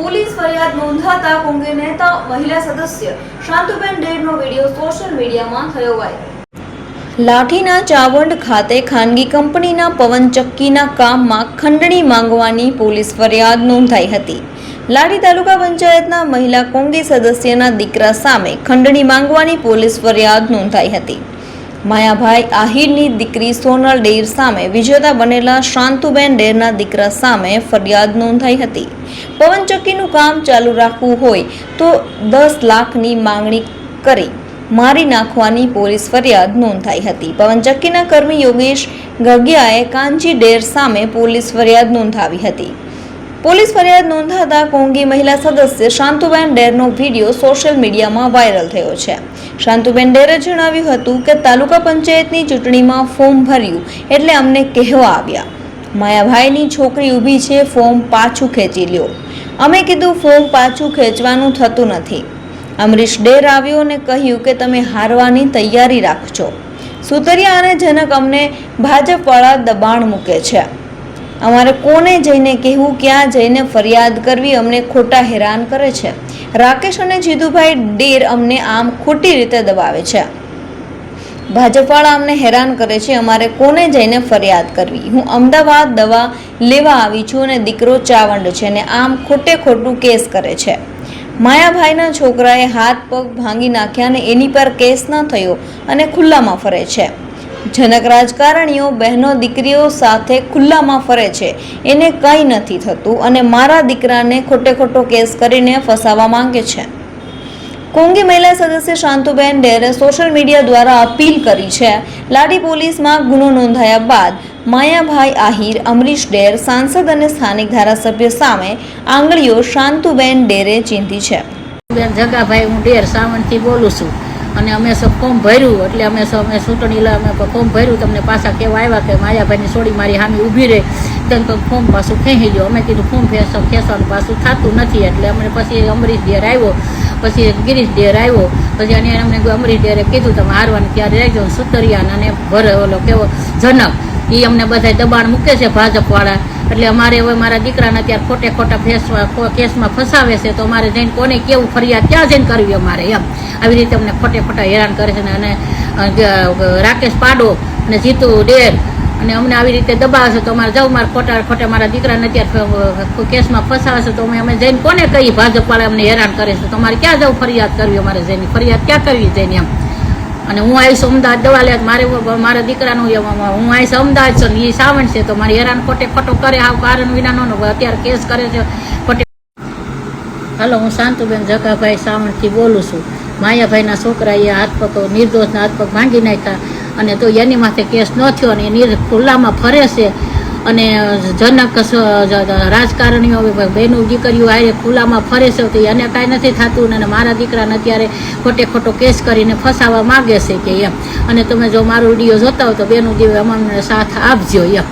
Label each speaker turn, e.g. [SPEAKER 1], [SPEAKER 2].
[SPEAKER 1] Police ફરિયાદ નોંધાતા કોંગ્રેસ નેતા મહિલા સદસ્ય શાંતુબેન ડેરનો વિડીયો સોશિયલ મીડિયામાં થયો વાયરલ। લાઠીના ચાવંડ ખાતે ખાનગી કંપનીના પવનચક્કીના કામમાં ખંડણી માંગવાની પોલીસ ફરિયાદ નોંધાઈ હતી। લાઠી તાલુકા પંચાયતના મહિલા કોંગ્રેસ સદસ્યના દીકરા સામે ખંડણી માંગવાની પોલીસ ફરિયાદ નોંધાઈ હતી। માયાભાઈ આહિરની દીકરી સોનલ ડેર સામે વિજેતા બનેલા શાંતુબેન ડેરના દીકરા સામે ફરિયાદ નોંધાઈ હતી। પવનચક્કીનું કામ ચાલુ રાખવું હોય તો 10 લાખની માંગણી કરી મારી નાખવાની પોલીસ ફરિયાદ નોંધાઈ હતી। પવનચક્કીના કર્મી યોગેશ ગગિયાએ કાંજી ડેર સામે પોલીસ ફરિયાદ નોંધાવી હતી। પોલીસ ફરિયાદ નોંધાતા કોંગી મહિલા સદસ્ય શાંતુબેન ડેરનો વિડીયો સોશિયલ મીડિયામાં વાયરલ થયો છે। શાંતુબેન ડેરે જણાવ્યું હતું કે તાલુકા પંચાયતની ચૂંટણીમાં ફોર્મ ભર્યું એટલે અમને કહેવા આવ્યા, માયાભાઈની છોકરી ઊભી છે, ફોર્મ પાછું ખેંચી લ્યો। અમે કીધું ફોર્મ પાછું ખેંચવાનું થતું નથી। અમરીશ ડેર આવ્યો અને કહ્યું કે તમે હારવાની તૈયારી રાખજો। સુતરિયા અને જનક અમને ભાજપવાળા દબાણ મૂકે છે। અમારે કોને જઈને કહેવું, ક્યાં જઈને ફરિયાદ કરવી, અમને ખોટા હેરાન કરે છે। રાકેશ અને જીતુભાઈ ડેર અમને આમ ખોટી રીતે દબાવે છે। ભાજપવાળા અમને હેરાન કરે છે। અમારે કોને જઈને ફરિયાદ કરવી? હું અમદાવાદ દવા લેવા આવી છું અને દીકરો ચાવંડ છે ને આમ ખોટે ખોટું કેસ કરે છે। માયાભાઈના છોકરાએ હાથ પગ ભાંગી નાખ્યા અને એની પર કેસ ન થયો અને ખુલ્લામાં ફરે છે। જનક રાજકારણીઓ બહેનો દીકરીઓ સાથે ખુલ્લામાં ફરે છે, એને કંઈ નથી થતું અને મારા દીકરાને ખોટે ખોટો કેસ કરીને ફસાવવા માંગે છે। કોંગી મહિલા સદસ્ય શાંતુબેન ડેરે સોશિયલ મીડિયા દ્વારા અપીલ કરી છે। લાઠી પોલીસમાં ગુનો નોંધાયા બાદ માયાભાઈ આહિર, અમરીશ ડેર, સાંસદ અને સ્થાનિક ધારાસભ્ય સામે આંગળીઓ શાંતુબેન ડેરે ચીંધી છે।
[SPEAKER 2] બેન જગાભાઈ, હું ડેર સાવણથી બોલું છું અને અમે સબ ફોર્મ ભર્યું એટલે અમે ચૂંટણી અમે ફોર્મ ભર્યું, તમને પાછા કહેવા આવ્યા કે માયાભાઈની સોડી મારી સામે ઊભી રહે તેમ તો ફોર્મ પાછું ખેંચી લો। અમે કીધું ફોર્મ ખેંચવાનું પાછું થતું નથી એટલે અમને પછી અમરીશ ડેર આવ્યો, પછી ગિરીશ ડેર આવ્યો, પછી અને અમને અમરીશ ડેરે કીધું તમે હારવાનું ત્યારે રહેજો। સુતરિયાન અને ભરે ઓલો કેવો જનક એ અમને બધા દબાણ મૂકે છે ભાજપવાળા, એટલે અમારે હવે મારા દીકરાને અત્યારે ખોટે ખોટા કેસમાં ફસાવે છે તો અમારે જઈને કોને કેવું, ફરિયાદ ક્યાં જઈને કરવી અમારે એમ। આવી રીતે અમને ખોટે ખોટા હેરાન કરે છે અને રાકેશ પાડો અને જીતુ ડેર અને અમને આવી રીતે દબાવે છે તો અમારે જવું મારે ખોટા મારા દીકરાને અત્યારે કેસમાં ફસાવે છે તો અમે જઈને કોને કહીએ? ભાજપવાળા અમને હેરાન કરે છે તો અમારે ક્યાં જવું ફરિયાદ કરવી? અમારે જઈને ફરિયાદ ક્યાં કરવી જઈને એમ। અને હું આવીશ અમદાવાદ દવા લે, મારા દીકરાનું હું આવીશ અમદાવાદ છું ને એ સાવણ છે તો મારી હેરાન ખોટે ખોટો કરે, આવ કારણ વિનાનો અત્યારે કેસ કરે છે ખોટે। હાલો, હું શાંતુબેન જગાભાઈ સાવણથી બોલું છું। માયાભાઈના છોકરાએ હાથ પગ નિર્દોષના હાથ પગ ભાંગી નાખ્યા અને તો એની માથે કેસ ન થયો અને એ ખુલ્લામાં ફરે છે અને જનક રાજકારણીઓ બહેનો દીકરીઓ આ ખુલ્લામાં ફરે છે તો એને કાંઈ નથી થતું અને મારા દીકરાને અત્યારે ખોટે ખોટો કેસ કરીને ફસાવવા માગે છે કે એમ। અને તમે જો મારો વિડીયો જોતા હો તો બેનું દીવે અમને સાથ આપજો એમ।